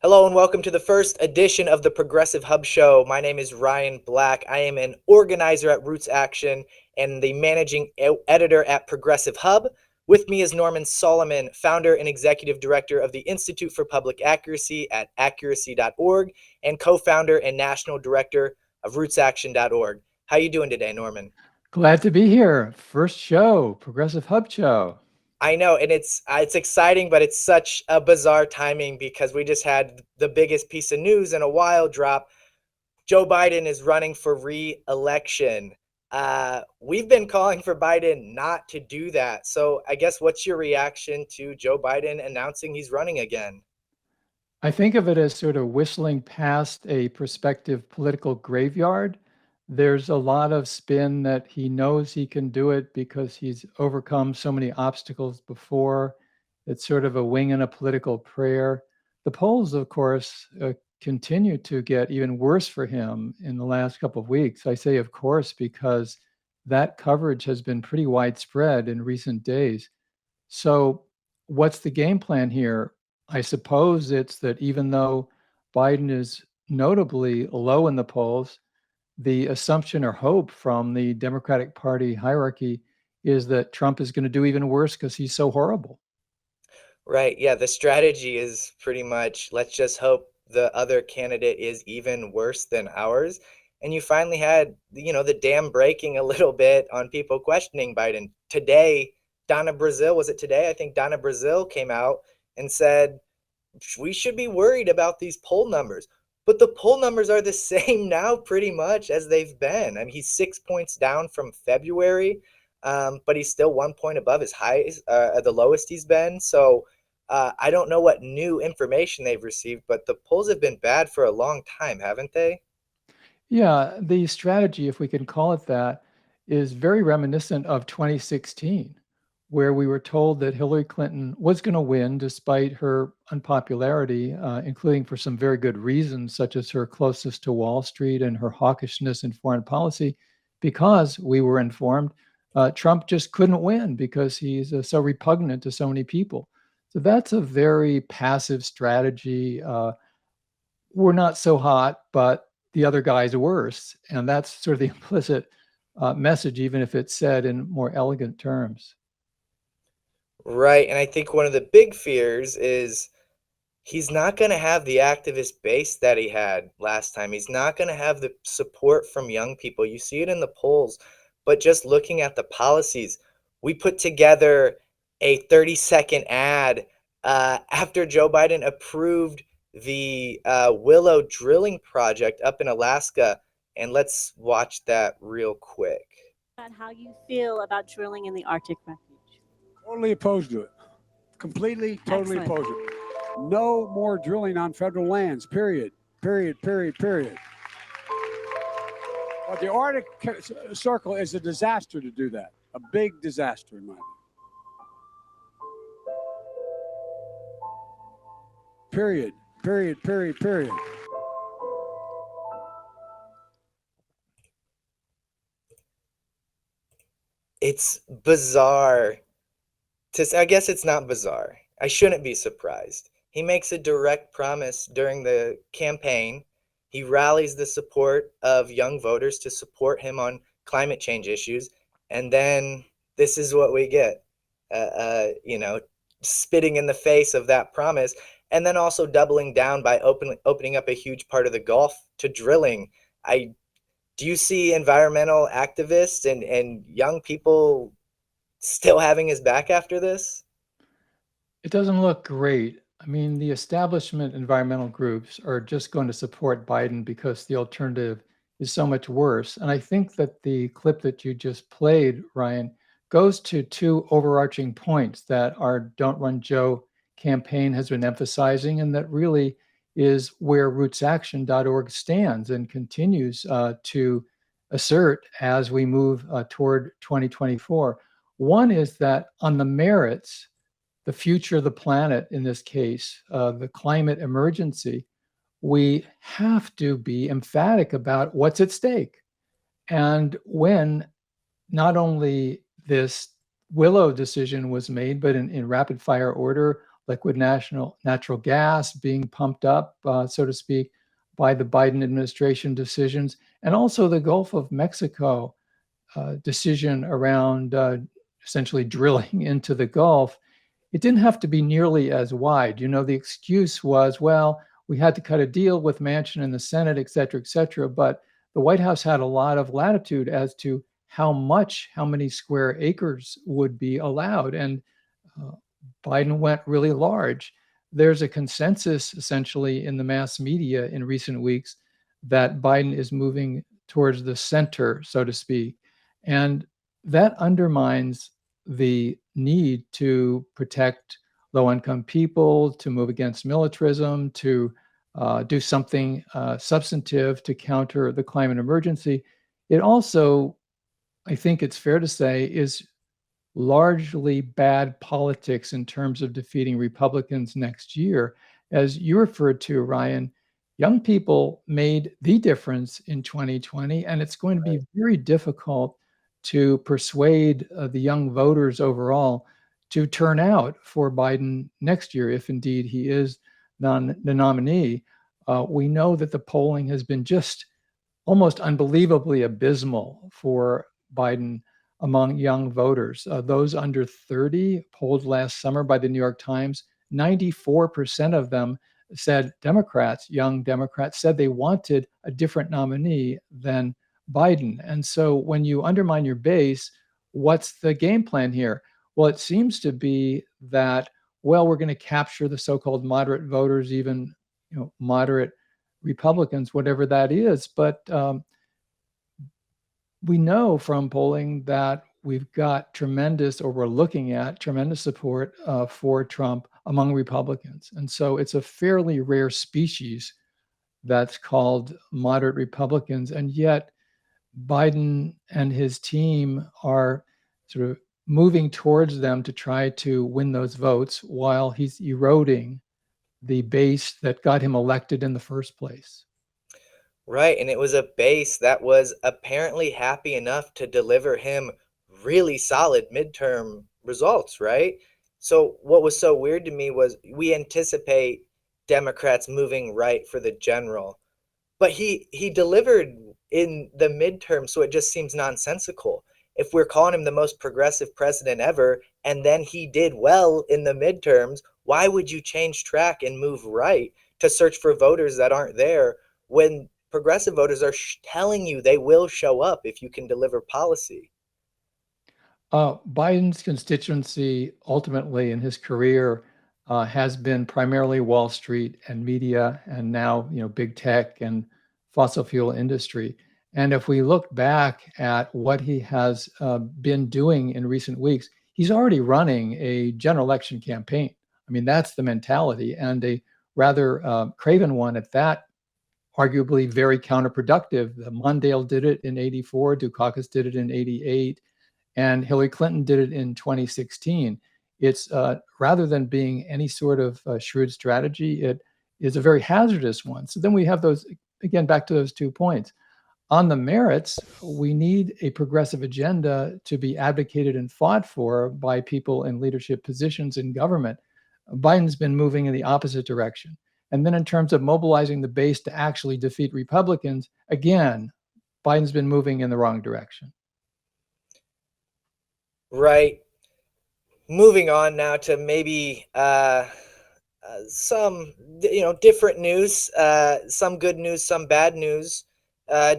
Hello and welcome to the first edition of the Progressive Hub Show. My name is Ryan Black. I am an organizer at Roots Action and the managing editor at Progressive Hub. With me is Norman Solomon, founder and executive director of the Institute for Public Accuracy at accuracy.org and co-founder and national director of rootsaction.org. How are you doing today, Norman? Glad to be here. First show, Progressive Hub Show. I know, and it's exciting, but it's such a bizarre timing because we just had the biggest piece of news in a while drop. Joe Biden is running for re-election. We've been calling for Biden not to do that. So I guess what's your reaction to Joe Biden announcing he's running again? I think of it as sort of whistling past a prospective political graveyard. There's a lot of spin that he knows he can do it because he's overcome so many obstacles before. It's sort of a wing and a political prayer. The polls, of course, continue to get even worse for him in the last couple of weeks. I say, of course, because that coverage has been pretty widespread in recent days. So, what's the game plan here? I suppose it's that even though Biden is notably low in the polls, the assumption or hope from the Democratic Party hierarchy is that Trump is going to do even worse because he's so horrible. Right. Yeah, the strategy is pretty much let's just hope the other candidate is even worse than ours. And you finally had, the dam breaking a little bit on people questioning Biden. Today, Donna Brazil, was it today? I think Donna Brazil came out and said, we should be worried about these poll numbers. But the poll numbers are the same now pretty much as they've been. I mean, he's 6 points down from February, but he's still 1 point above his highest, the lowest he's been. So I don't know what new information they've received, but the polls have been bad for a long time, haven't they? Yeah, the strategy, if we can call it that, is very reminiscent of 2016, where we were told that Hillary Clinton was going to win despite her unpopularity, including for some very good reasons, such as her closeness to Wall Street and her hawkishness in foreign policy, because we were informed Trump just couldn't win because he's so repugnant to so many people. So that's a very passive strategy. We're not so hot, but the other guy's worse. And that's sort of the implicit message, even if it's said in more elegant terms. Right. And I think one of the big fears is he's not going to have the activist base that he had last time. He's not going to have the support from young people. You see it in the polls, but just looking at the policies, we put together a 30-second ad after Joe Biden approved the Willow drilling project up in Alaska. And let's watch that real quick. About how you feel about drilling in the Arctic refuge. Totally opposed to it. Completely, totally Excellent. opposed to it. No more drilling on federal lands, period. Period, period, period. But the Arctic Circle is a disaster to do that. A big disaster, in my view. Period, period, period, period. It's bizarre. I guess it's not bizarre. I shouldn't be surprised. He makes a direct promise during the campaign. He rallies the support of young voters to support him on climate change issues. And then this is what we get, spitting in the face of that promise. And then also doubling down by opening up a huge part of the Gulf to drilling. Do you see environmental activists and young people still having his back after this? It doesn't look great. I mean, the establishment environmental groups are just going to support Biden because the alternative is so much worse. And I think that the clip that you just played, Ryan, goes to two overarching points that our Don't Run Joe campaign has been emphasizing, and that really is where rootsaction.org stands and continues to assert as we move toward 2024. One is that on the merits, the future of the planet, in this case, the climate emergency, we have to be emphatic about what's at stake. And when not only this Willow decision was made, but in rapid fire order, liquid natural gas being pumped up, so to speak, by the Biden administration decisions, and also the Gulf of Mexico decision around essentially drilling into the Gulf. It didn't have to be nearly as wide. The excuse was, well, we had to cut a deal with Manchin and the Senate, et cetera, et cetera. But the White House had a lot of latitude as to how many square acres would be allowed. And uh, Biden went really large. There's a consensus essentially in the mass media in recent weeks that Biden is moving towards the center, so to speak. And that undermines the need to protect low income people, to move against militarism, to do something substantive to counter the climate emergency. It also, I think it's fair to say, is largely bad politics in terms of defeating Republicans next year. As you referred to, Ryan, young people made the difference in 2020, and it's going to be very difficult to persuade the young voters overall to turn out for Biden next year, if indeed he is the nominee. We know that the polling has been just almost unbelievably abysmal for Biden among young voters. Those under 30, polled last summer by the New York Times, 94% of them said young Democrats, said they wanted a different nominee than Biden. And so when you undermine your base, what's the game plan here? Well, it seems to be that, well, we're going to capture the so-called moderate voters, even moderate Republicans, whatever that is. But we know from polling that we've got we're looking at tremendous support for Trump among Republicans. And so it's a fairly rare species that's called moderate Republicans. And yet Biden and his team are sort of moving towards them to try to win those votes while he's eroding the base that got him elected in the first place. Right, and it was a base that was apparently happy enough to deliver him really solid midterm results, right? So what was so weird to me was we anticipate Democrats moving right for the general, but he delivered in the midterm, so it just seems nonsensical. If we're calling him the most progressive president ever, and then he did well in the midterms, why would you change track and move right to search for voters that aren't there when progressive voters are telling you they will show up if you can deliver policy? Biden's constituency ultimately in his career has been primarily Wall Street and media, and now big tech and fossil fuel industry. And if we look back at what he has been doing in recent weeks, he's already running a general election campaign. I mean, that's the mentality, and a rather craven one at that. Arguably very counterproductive. Mondale did it in '84. Dukakis did it in '88. And Hillary Clinton did it in 2016. It's rather than being any sort of shrewd strategy, it is a very hazardous one. So then we have those, again, back to those 2 points. On the merits, we need a progressive agenda to be advocated and fought for by people in leadership positions in government. Biden's been moving in the opposite direction. And then in terms of mobilizing the base to actually defeat Republicans, again, Biden's been moving in the wrong direction. Right. Moving on now to maybe some different news, some good news, some bad news.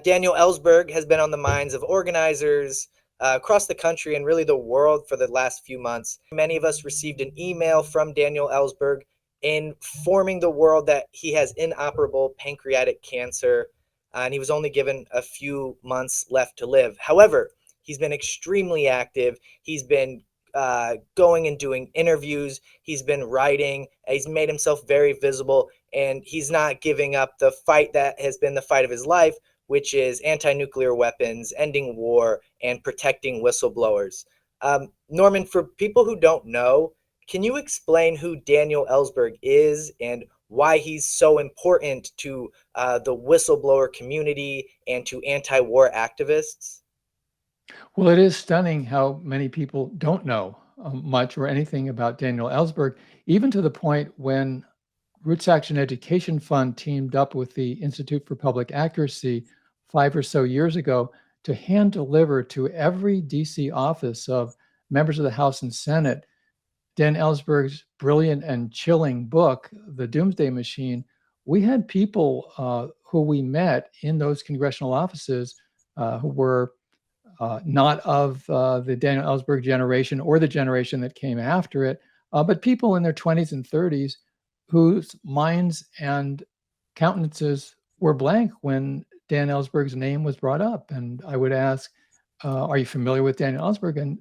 Daniel Ellsberg has been on the minds of organizers across the country and really the world for the last few months. Many of us received an email from Daniel Ellsberg informing the world that he has inoperable pancreatic cancer, and he was only given a few months left to live. However, he's been extremely active. He's been going and doing interviews. He's been writing. He's made himself very visible, and he's not giving up the fight that has been the fight of his life, which is anti-nuclear weapons, ending war, and protecting whistleblowers. Norman, for people who don't know, can you explain who Daniel Ellsberg is and why he's so important to the whistleblower community and to anti-war activists? Well, it is stunning how many people don't know much or anything about Daniel Ellsberg, even to the point when Roots Action Education Fund teamed up with the Institute for Public Accuracy 5 or so years ago to hand deliver to every DC office of members of the House and Senate Dan Ellsberg's brilliant and chilling book, The Doomsday Machine. We had people who we met in those congressional offices who were not of the Daniel Ellsberg generation or the generation that came after it, but people in their 20s and 30s whose minds and countenances were blank when Dan Ellsberg's name was brought up. And I would ask, are you familiar with Daniel Ellsberg? And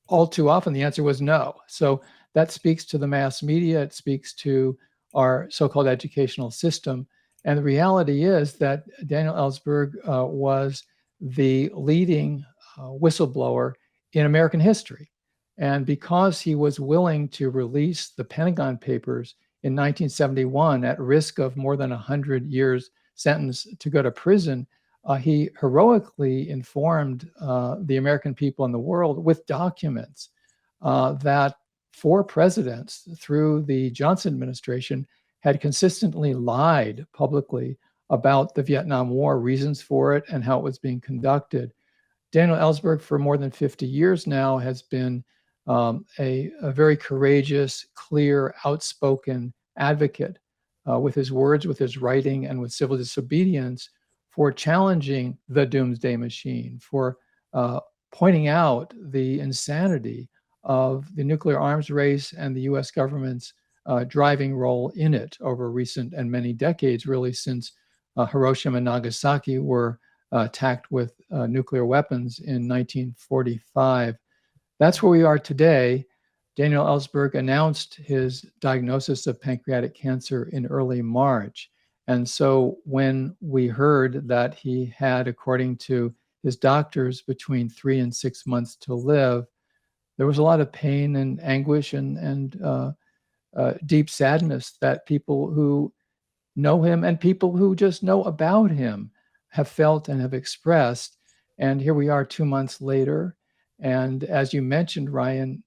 all too often the answer was no. So that speaks to the mass media, it speaks to our so-called educational system. And the reality is that Daniel Ellsberg was the leading whistleblower in American history. And because he was willing to release the Pentagon Papers in 1971 at risk of more than 100 years sentence to go to prison, he heroically informed the American people and the world with documents that 4 presidents through the Johnson administration had consistently lied publicly about the Vietnam War, reasons for it, and how it was being conducted. Daniel Ellsberg, for more than 50 years now, has been a very courageous, clear, outspoken advocate with his words, with his writing, and with civil disobedience for challenging the doomsday machine, for pointing out the insanity of the nuclear arms race and the US government's driving role in it over recent and many decades, really since Hiroshima and Nagasaki were attacked with nuclear weapons in 1945. That's where we are today. Daniel Ellsberg announced his diagnosis of pancreatic cancer in early March. And so when we heard that he had, according to his doctors, between 3 and 6 months to live, there was a lot of pain and anguish and deep sadness that people who know him and people who just know about him have felt and have expressed. And here we are 2 months later. And as you mentioned, Ryan,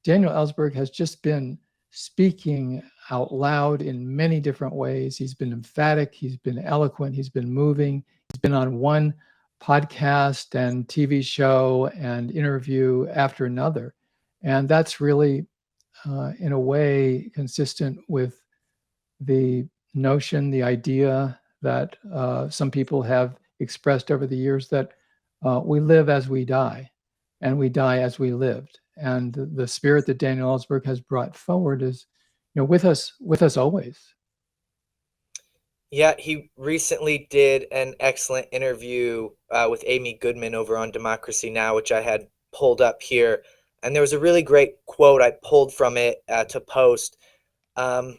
Daniel Ellsberg has just been speaking out loud in many different ways. He's been emphatic, he's been eloquent, he's been moving. He's been on one podcast and TV show and interview after another. And that's really, in a way, consistent with the notion, the idea that some people have expressed over the years that we live as we die and we die as we lived. And the spirit that Daniel Ellsberg has brought forward is, with us always. Yeah, he recently did an excellent interview with Amy Goodman over on Democracy Now, which I had pulled up here. And there was a really great quote I pulled from it to post. And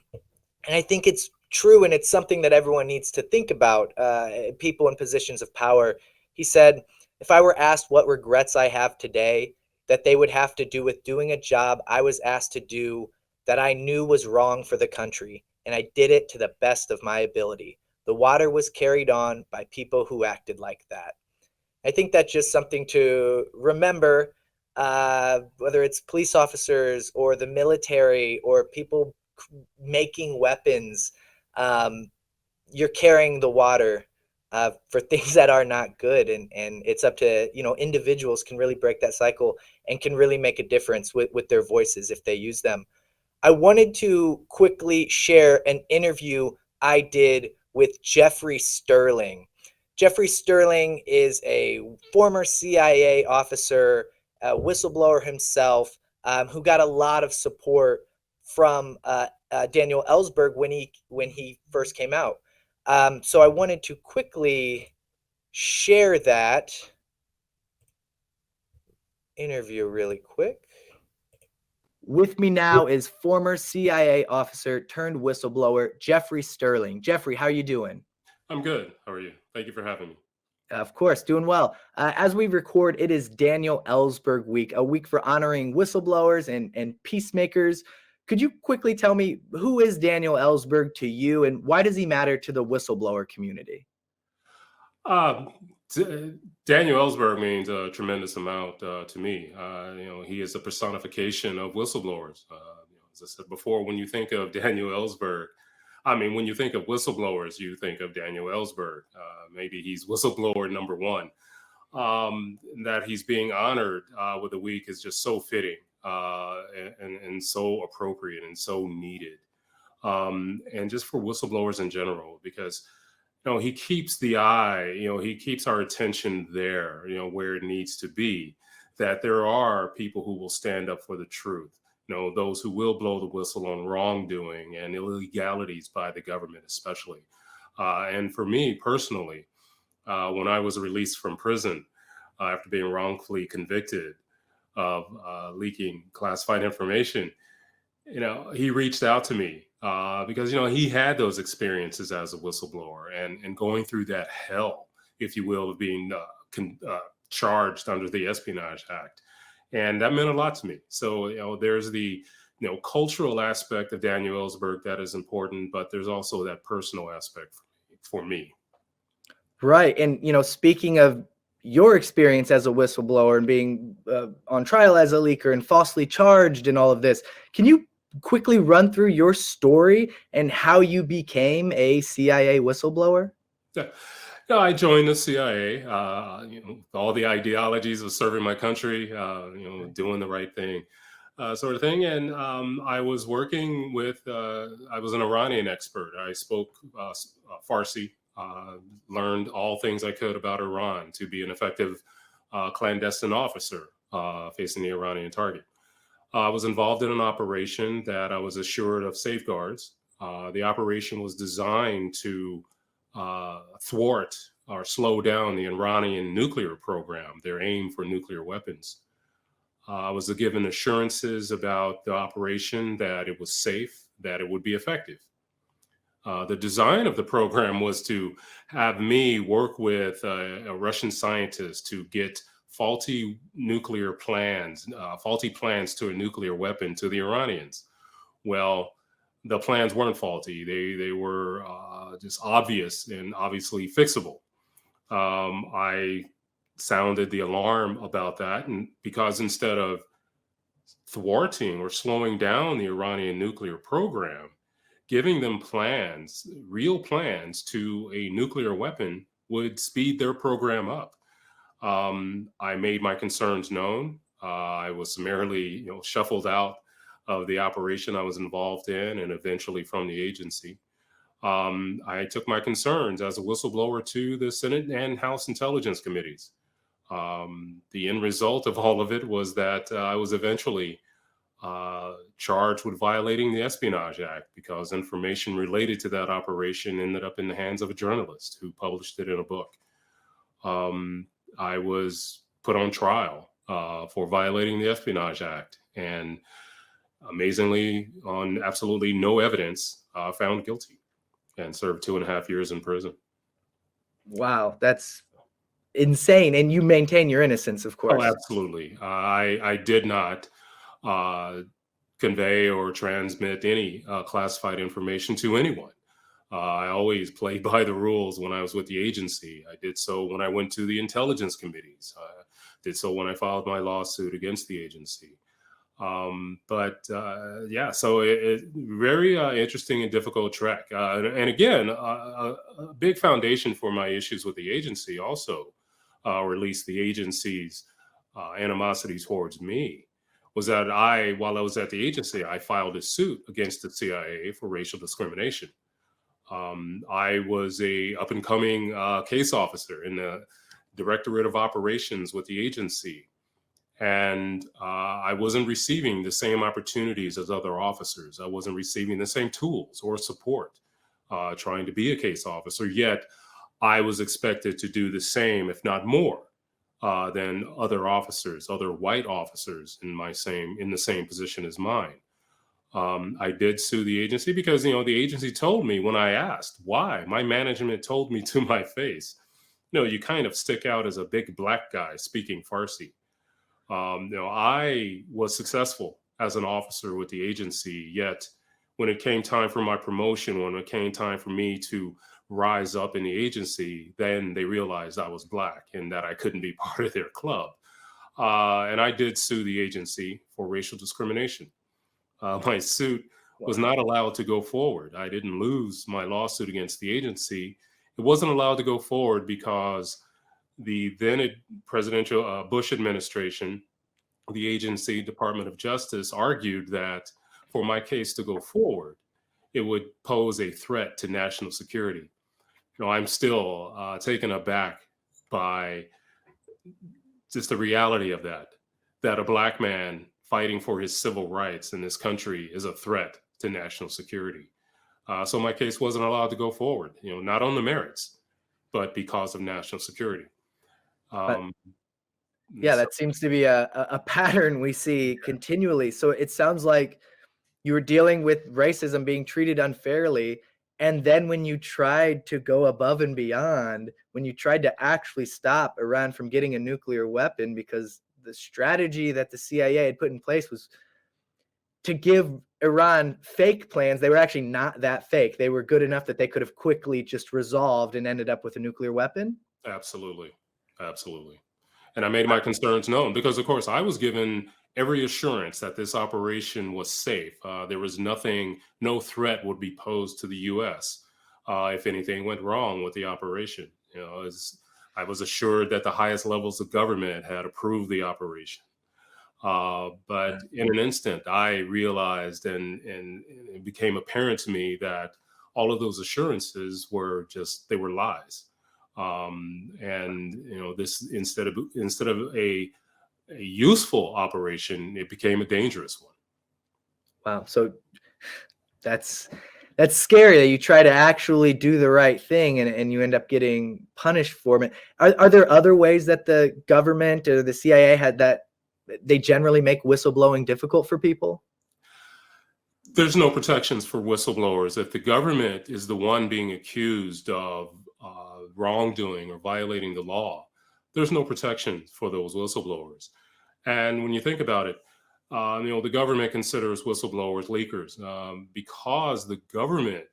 I think it's true, and it's something that everyone needs to think about, people in positions of power. He said, if I were asked what regrets I have today, that they would have to do with doing a job I was asked to do that I knew was wrong for the country, and I did it to the best of my ability. The water was carried on by people who acted like that. I think that's just something to remember, whether it's police officers or the military or people making weapons. You're carrying the water for things that are not good, and it's up to individuals can really break that cycle and can really make a difference with their voices if they use them. I wanted to quickly share an interview I did with Jeffrey Sterling. Jeffrey Sterling is a former CIA officer, a whistleblower himself, who got a lot of support from Daniel Ellsberg when he first came out. So I wanted to quickly share that interview really quick. With me now is former CIA officer turned whistleblower Jeffrey Sterling. Jeffrey, how are you doing? I'm good. How are you? Thank you for having me. Of course, doing well. As we record, it is Daniel Ellsberg week, a week for honoring whistleblowers and peacemakers. Could you quickly tell me, who is Daniel Ellsberg to you, and why does he matter to the whistleblower community? Daniel Ellsberg means a tremendous amount to me. He is a personification of whistleblowers. As I said before, when you think of Daniel Ellsberg, when you think of whistleblowers, you think of Daniel Ellsberg. Maybe he's whistleblower number one. That he's being honored with a week is just so fitting and so appropriate and so needed. And just for whistleblowers in general, because he keeps the eye, he keeps our attention there, where it needs to be, that there are people who will stand up for the truth, those who will blow the whistle on wrongdoing and illegalities by the government, especially. And for me personally, when I was released from prison after being wrongfully convicted of leaking classified information, he reached out to me because, he had those experiences as a whistleblower and going through that hell, if you will, of being charged under the Espionage Act. And that meant a lot to me. So, there's the, cultural aspect of Daniel Ellsberg that is important, but there's also that personal aspect for me. Right. And, speaking of your experience as a whistleblower and being on trial as a leaker and falsely charged and all of this, can you quickly run through your story and how you became a CIA whistleblower? Yeah. I joined the CIA, all the ideologies of serving my country, doing the right thing, sort of thing. And I was working with, I was an Iranian expert. I spoke Farsi, learned all things I could about Iran to be an effective clandestine officer facing the Iranian target. I was involved in an operation that I was assured of safeguards. The operation was designed to thwart or slow down the Iranian nuclear program, their aim for nuclear weapons. I was given assurances about the operation, that it was safe, that it would be effective. The design of the program was to have me work with a Russian scientist to get faulty nuclear plans, faulty plans to a nuclear weapon to the Iranians. Well, the plans weren't faulty. They were just obvious and obviously fixable. I sounded the alarm about that, and because instead of thwarting or slowing down the Iranian nuclear program, giving them plans, real plans to a nuclear weapon would speed their program up. I made my concerns known. I was summarily, shuffled out of the operation I was involved in and eventually from the agency. I took my concerns as a whistleblower to the Senate and House Intelligence Committees. The end result of all of it was that I was eventually charged with violating the Espionage Act because information related to that operation ended up in the hands of a journalist who published it in a book. I was put on trial for violating the Espionage Act, and amazingly, on absolutely no evidence, found guilty and served 2.5 years in prison. Wow, that's insane. And you maintain your innocence, of course. Oh, absolutely. I did not convey or transmit any classified information to anyone. I always played by the rules when I was with the agency. I did so when I went to the intelligence committees. I did so when I filed my lawsuit against the agency. So it very interesting and difficult track. And again, a big foundation for my issues with the agency also, or at least the agency's animosity towards me, was that while I was at the agency, I filed a suit against the CIA for racial discrimination. I was a up-and-coming case officer in the Directorate of Operations with the agency, and I wasn't receiving the same opportunities as other officers. I wasn't receiving the same tools or support trying to be a case officer, yet I was expected to do the same, if not more, than other officers, other white officers in the same position as mine. I did sue the agency because, the agency told me when I asked why, my management told me to my face, you kind of stick out as a big black guy speaking Farsi. I was successful as an officer with the agency, yet when it came time for my promotion, when it came time for me to rise up in the agency, then they realized I was Black and that I couldn't be part of their club. And I did sue the agency for racial discrimination. My suit was not allowed to go forward. I didn't lose my lawsuit against the agency. It wasn't allowed to go forward because the then presidential Bush administration, the agency Department of Justice, argued that for my case to go forward, it would pose a threat to national security. I'm still taken aback by just the reality of that a Black man fighting for his civil rights in this country is a threat to national security. So my case wasn't allowed to go forward, not on the merits, but because of national security. Yeah, that seems to be a pattern we see continually. So it sounds like you were dealing with racism being treated unfairly. And then when you tried to go above and beyond, when you tried to actually stop Iran from getting a nuclear weapon, because the strategy that the CIA had put in place was to give Iran fake plans. They were actually not that fake. They were good enough that they could have quickly just resolved and ended up with a nuclear weapon. Absolutely. Absolutely. And I made my concerns known because, of course, I was given every assurance that this operation was safe. There was no threat would be posed to the U.S. If anything went wrong with the operation. I was assured that the highest levels of government had approved the operation. But in an instant, I realized and it became apparent to me that all of those assurances they were lies. This instead of a useful operation, it became a dangerous one. Wow. So that's scary that you try to actually do the right thing and you end up getting punished for it. Are there other ways that the government or the CIA had that they generally make whistleblowing difficult for people? There's no protections for whistleblowers. If the government is the one being accused of wrongdoing or violating the law, there's no protection for those whistleblowers. And when you think about it, the government considers whistleblowers leakers because the government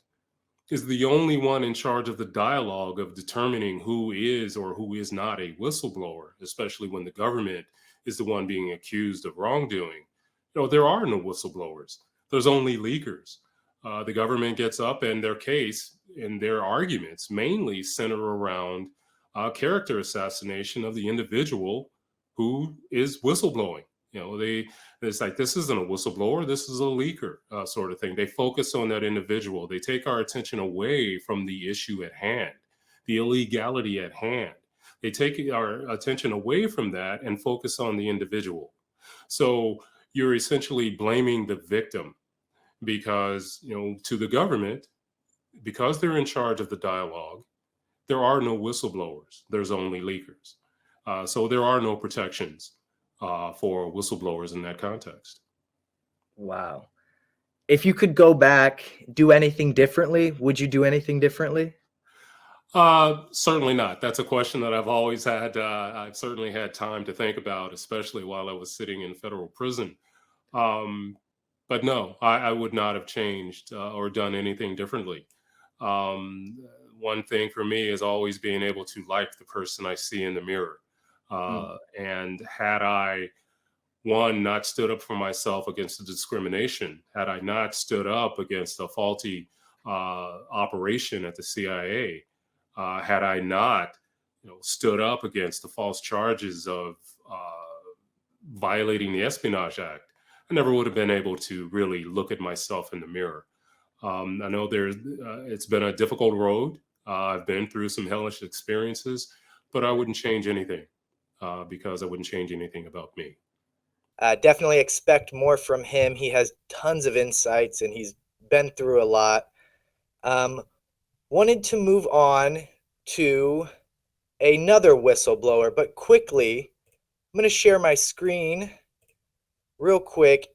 is the only one in charge of the dialogue of determining who is or who is not a whistleblower, especially when the government is the one being accused of wrongdoing. There are no whistleblowers. There's only leakers. The government gets up and their case and their arguments mainly center around character assassination of the individual who is whistleblowing. It's like, this isn't a whistleblower, this is a leaker sort of thing. They focus on that individual. They take our attention away from the issue at hand, the illegality at hand. They take our attention away from that and focus on the individual. So you're essentially blaming the victim because, to the government, because they're in charge of the dialogue, there are no whistleblowers. There's only leakers. So there are no protections for whistleblowers in that context. Wow. If you could go back, do anything differently, would you do anything differently? Certainly not. That's a question that I've always had. I've certainly had time to think about, especially while I was sitting in federal prison. But no, I would not have changed or done anything differently. One thing for me is always being able to like the person I see in the mirror. And had I, one, not stood up for myself against the discrimination, had I not stood up against a faulty operation at the CIA, had I not, stood up against the false charges of violating the Espionage Act, I never would have been able to really look at myself in the mirror. I know it's been a difficult road. I've been through some hellish experiences, but I wouldn't change anything because I wouldn't change anything about me. Definitely expect more from him. He has tons of insights and he's been through a lot. Wanted to move on to another whistleblower, but quickly, I'm going to share my screen real quick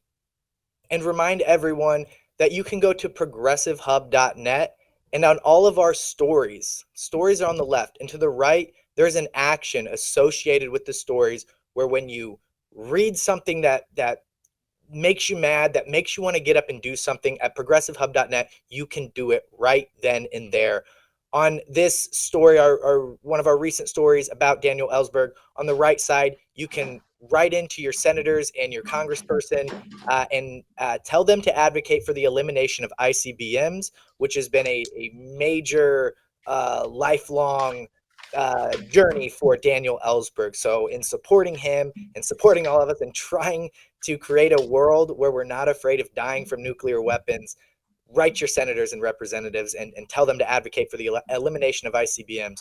and remind everyone that you can go to progressivehub.net, and on all of our stories are on the left, and to the right, there's an action associated with the stories where when you read something that makes you mad, that makes you want to get up and do something at progressivehub.net, you can do it right then and there. On this story, our one of our recent stories about Daniel Ellsberg, on the right side, you can write into your senators and your congressperson and tell them to advocate for the elimination of ICBMs, which has been a major lifelong journey for Daniel Ellsberg. So, in supporting him and supporting all of us and trying to create a world where we're not afraid of dying from nuclear weapons, write your senators and representatives and tell them to advocate for the elimination of ICBMs.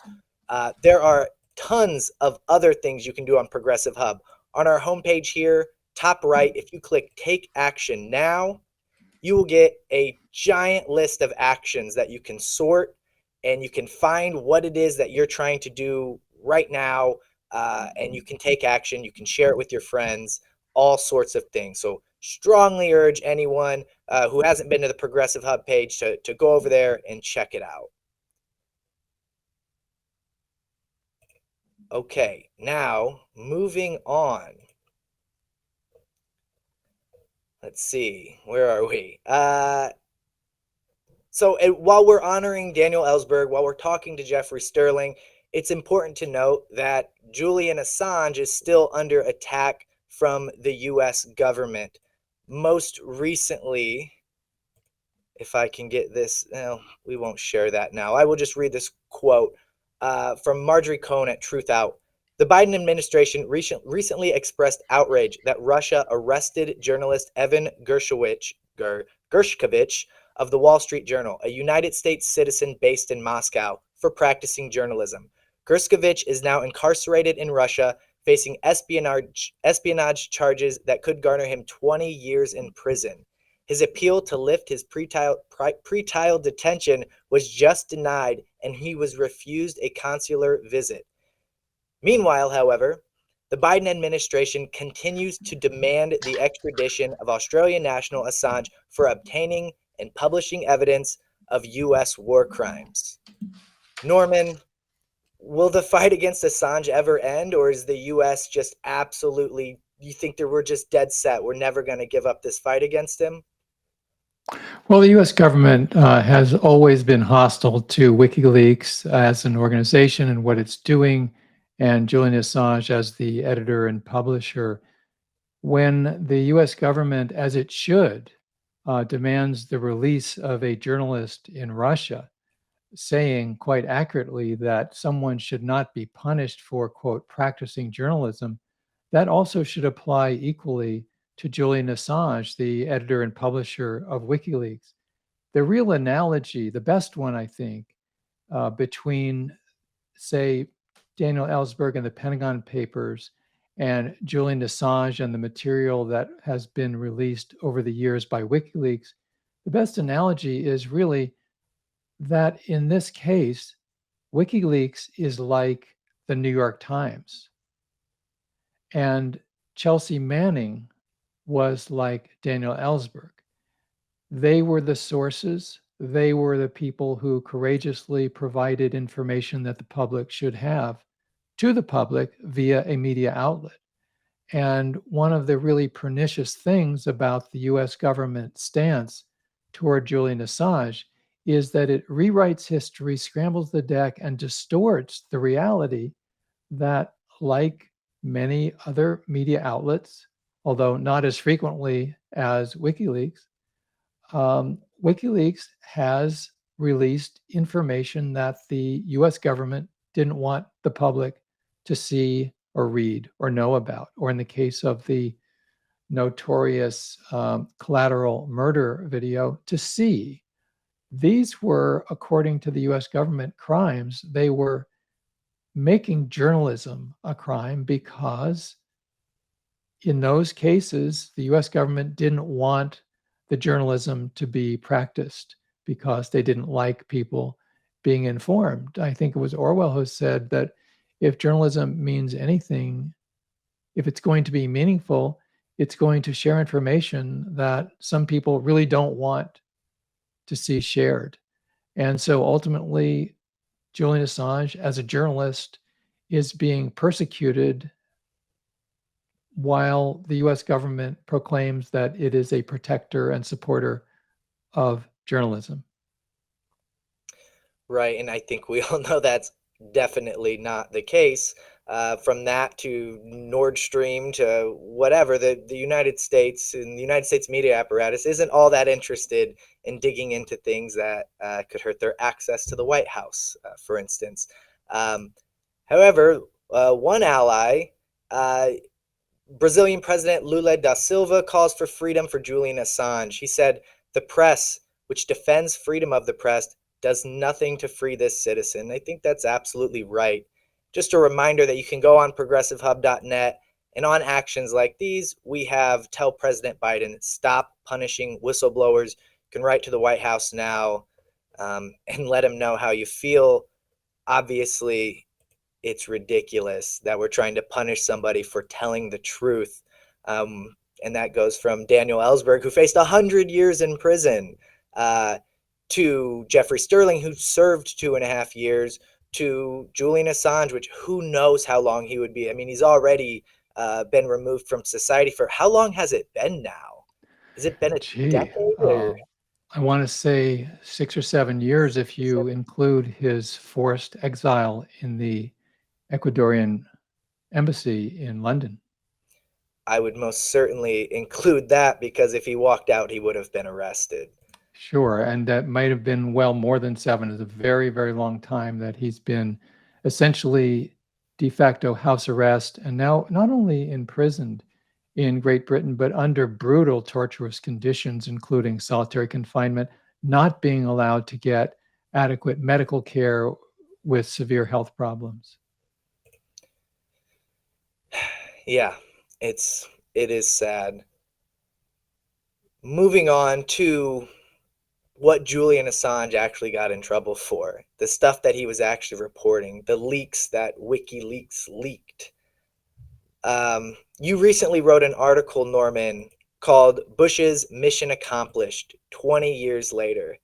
There are tons of other things you can do on Progressive Hub. On our homepage here, top right, if you click Take Action Now, you will get a giant list of actions that you can sort, and you can find what it is that you're trying to do right now, and you can take action. You can share it with your friends, all sorts of things. So strongly urge anyone who hasn't been to the Progressive Hub page to go over there and check it out. Okay, now moving on. Let's see, where are we? So while we're honoring Daniel Ellsberg, while we're talking to Jeffrey Sterling, it's important to note that Julian Assange is still under attack from the US government. Most recently, if I can get this, no, we won't share that now. I will just read this quote from Marjorie Cohn at Truth Out. The Biden administration recently expressed outrage that Russia arrested journalist Evan Gershkovich of the Wall Street Journal, a United States citizen based in Moscow, for practicing journalism. Gershkovich is now incarcerated in Russia, facing espionage charges that could garner him 20 years in prison. His appeal to lift his pretrial detention was just denied, and he was refused a consular visit. Meanwhile, however, the Biden administration continues to demand the extradition of Australian national Assange for obtaining and publishing evidence of U.S. war crimes. Norman, will the fight against Assange ever end, or is the U.S. just absolutely, you think that we're just dead set, we're never going to give up this fight against him? Well, the U.S. government has always been hostile to WikiLeaks as an organization and what it's doing, and Julian Assange as the editor and publisher. When the U.S. government, as it should, demands the release of a journalist in Russia, saying quite accurately that someone should not be punished for, quote, practicing journalism, that also should apply equally to Julian Assange, the editor and publisher of WikiLeaks. The real analogy, the best one, I think, between, say, Daniel Ellsberg and the Pentagon Papers and Julian Assange and the material that has been released over the years by WikiLeaks, the best analogy is really that in this case, WikiLeaks is like the New York Times, and Chelsea Manning was like Daniel Ellsberg. They were the sources. They were the people who courageously provided information that the public should have to the public via a media outlet. And one of the really pernicious things about the US government stance toward Julian Assange is that it rewrites history, scrambles the deck, and distorts the reality that, like many other media outlets, although not as frequently as WikiLeaks, WikiLeaks has released information that the US government didn't want the public to see or read or know about, or in the case of the notorious collateral murder video, to see. These were, according to the US government, crimes. They were making journalism a crime because in those cases, the US government didn't want the journalism to be practiced because they didn't like people being informed. I think it was Orwell who said that if journalism means anything, if it's going to be meaningful, it's going to share information that some people really don't want to see shared. And so ultimately, Julian Assange, as a journalist, is being persecuted while the US government proclaims that it is a protector and supporter of journalism. Right, and I think we all know that's definitely not the case. From that to Nord Stream to whatever, the United States and the United States media apparatus isn't all that interested in digging into things that could hurt their access to the White House, for instance. Um, However, one ally, uh, Brazilian President Lula da Silva, calls for freedom for Julian Assange. He said, "The press, which defends freedom of the press, does nothing to free this citizen." I think that's absolutely right. Just a reminder that you can go on progressivehub.net, and on actions like these, we have Tell President Biden, stop punishing whistleblowers. You can write to the White House now, and let him know how you feel. Obviously, it's ridiculous that we're trying to punish somebody for telling the truth. And that goes from Daniel Ellsberg, who faced 100 years in prison, uh, to Jeffrey Sterling, who served 2.5 years, to Julian Assange, which who knows how long he would be. I mean, he's already been removed from society for how long has it been now? Has it been a Gee, decade or I want to say 6 or 7 years if you 7? include his forced exile in the Ecuadorian embassy in London. I would most certainly include that because if he walked out, he would have been arrested. Sure, and that might have been well more than 7. It's a very, very long time that he's been essentially de facto house arrest and now not only imprisoned in Great Britain, but under brutal, torturous conditions, including solitary confinement, not being allowed to get adequate medical care with severe health problems. Yeah, it is sad. Moving on to what Julian Assange actually got in trouble for, the stuff that he was actually reporting, the leaks that WikiLeaks leaked. You recently wrote an article, Norman, called Bush's Mission Accomplished 20 Years Later.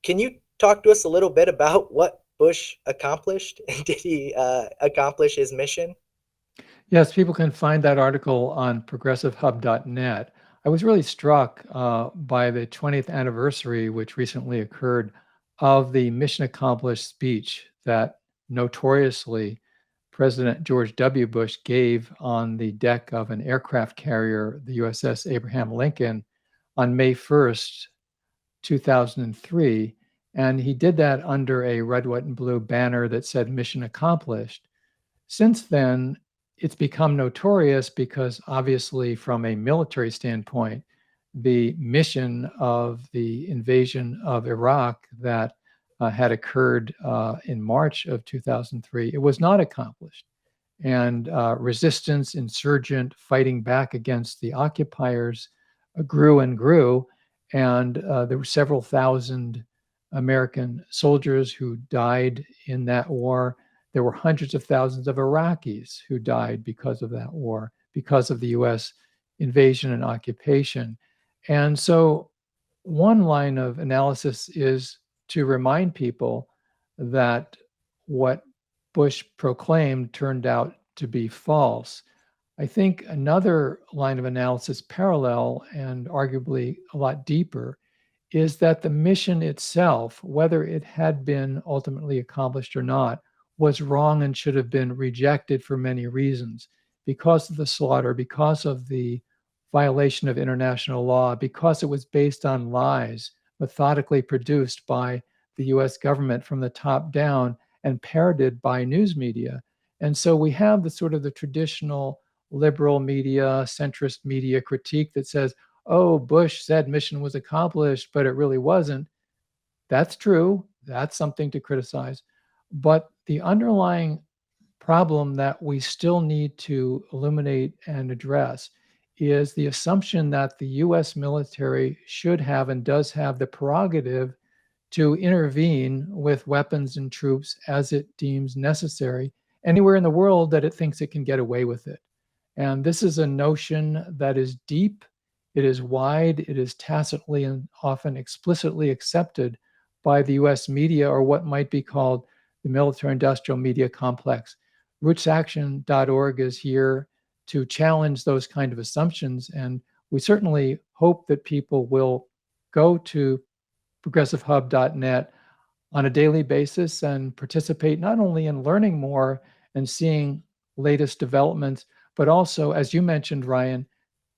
Can you talk to us a little bit about what Bush accomplished? Did he accomplish his mission? Yes, people can find that article on progressivehub.net. I was really struck by the 20th anniversary, which recently occurred, of the mission accomplished speech that notoriously President George W. Bush gave on the deck of an aircraft carrier, the USS Abraham Lincoln, on May 1st, 2003. And he did that under a red, white, and blue banner that said mission accomplished. Since then, it's become notorious because obviously from a military standpoint, the mission of the invasion of Iraq that had occurred in March of 2003, it was not accomplished. And resistance, insurgent, fighting back against the occupiers grew and grew. And there were several thousand American soldiers who died in that war. There were hundreds of thousands of Iraqis who died because of that war, because of the US invasion and occupation. And so, one line of analysis is to remind people that what Bush proclaimed turned out to be false. I think another line of analysis, parallel and arguably a lot deeper, is that the mission itself, whether it had been ultimately accomplished or not, was wrong and should have been rejected for many reasons because of the slaughter, because of the violation of international law, because it was based on lies methodically produced by the US government from the top down and parroted by news media. And so we have the sort of the traditional liberal media, centrist media critique that says, oh, Bush said mission was accomplished, but it really wasn't. That's true. That's something to criticize. But the underlying problem that we still need to illuminate and address is the assumption that the US military should have and does have the prerogative to intervene with weapons and troops as it deems necessary anywhere in the world that it thinks it can get away with it. And this is a notion that is deep, it is wide, it is tacitly and often explicitly accepted by the US media or what might be called the military industrial media complex. Rootsaction.org is here to challenge those kind of assumptions. And we certainly hope that people will go to progressivehub.net, on a daily basis and participate not only in learning more and seeing latest developments, but also, as you mentioned, Ryan,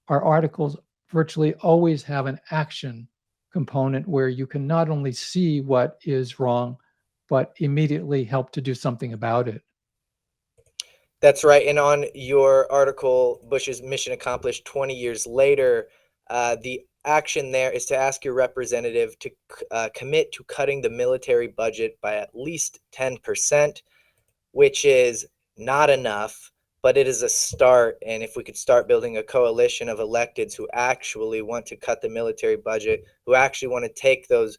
our articles virtually always have an action component where you can not only see what is wrong, but immediately help to do something about it. That's right. And on your article, Bush's mission accomplished 20 years later, the action there is to ask your representative to commit to cutting the military budget by at least 10%, which is not enough, but it is a start. And if we could start building a coalition of electeds who actually want to cut the military budget, who actually want to take those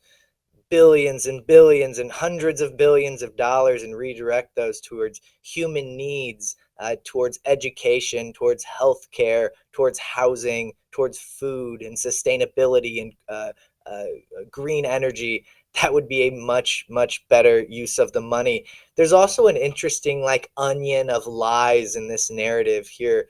billions and billions and hundreds of billions of dollars and redirect those towards human needs, towards education, towards healthcare, towards housing, towards food and sustainability and uh, green energy. That would be a much, much better use of the money. There's also an interesting, like, onion of lies in this narrative here.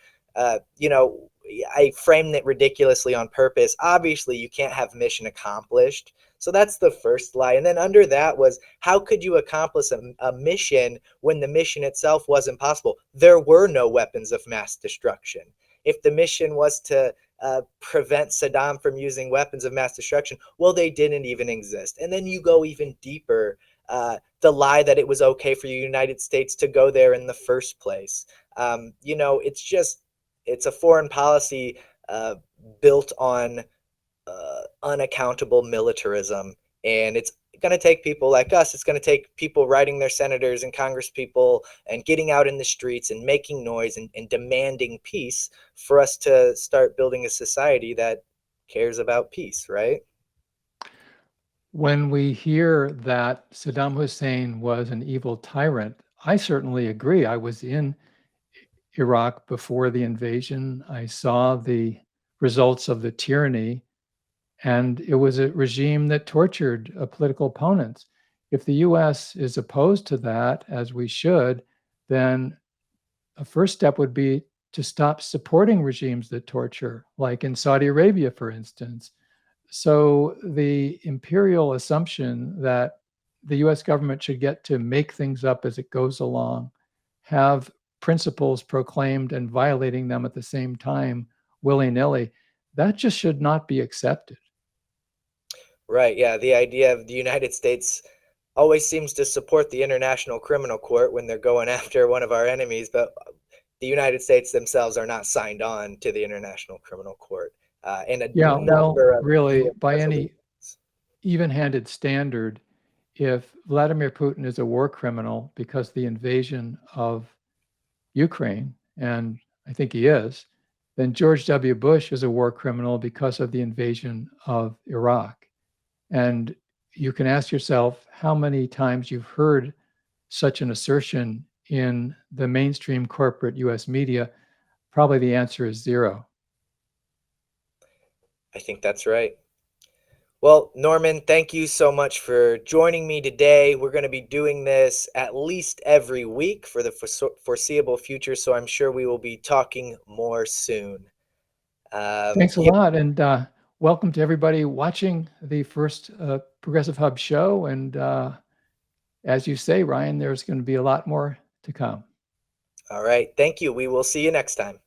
You know, I framed it ridiculously on purpose. Obviously, you can't have mission accomplished. So that's the first lie. And then under that was, how could you accomplish a mission when the mission itself wasn't possible? There were no weapons of mass destruction. If the mission was to prevent Saddam from using weapons of mass destruction, well, they didn't even exist. And then you go even deeper, the lie that it was okay for the United States to go there in the first place. You know, it's a foreign policy built on unaccountable militarism. And it's going to take people like us. It's going to take people writing their senators and congresspeople and getting out in the streets and making noise and demanding peace for us to start building a society that cares about peace, right? When we hear that Saddam Hussein was an evil tyrant, I certainly agree. I was in Iraq before the invasion. I saw the results of the tyranny, and it was a regime that tortured political opponents. If the US is opposed to that, as we should, then a first step would be to stop supporting regimes that torture, like in Saudi Arabia, for instance. So the imperial assumption that the US government should get to make things up as it goes along, have principles proclaimed and violating them at the same time, willy-nilly, that just should not be accepted. Right. Yeah. The idea of the United States always seems to support the International Criminal Court when they're going after one of our enemies, but the United States themselves are not signed on to the International Criminal Court, and a Yeah, well, number of really, UN by any resolutions. even-handed standard, if Vladimir Putin is a war criminal because the invasion of Ukraine, and I think he is, then George W. Bush is a war criminal because of the invasion of Iraq. And you can ask yourself how many times you've heard such an assertion in the mainstream corporate US media. Probably the answer is zero. I think that's right. Well, Norman, thank you so much for joining me today. We're going to be doing this at least every week for the foreseeable future, so I'm sure we will be talking more soon. Thanks a Yeah, lot. And welcome to everybody watching the first Progressive Hub show. And as you say, Ryan, there's going to be a lot more to come. all right. Thank you. We will see you next time.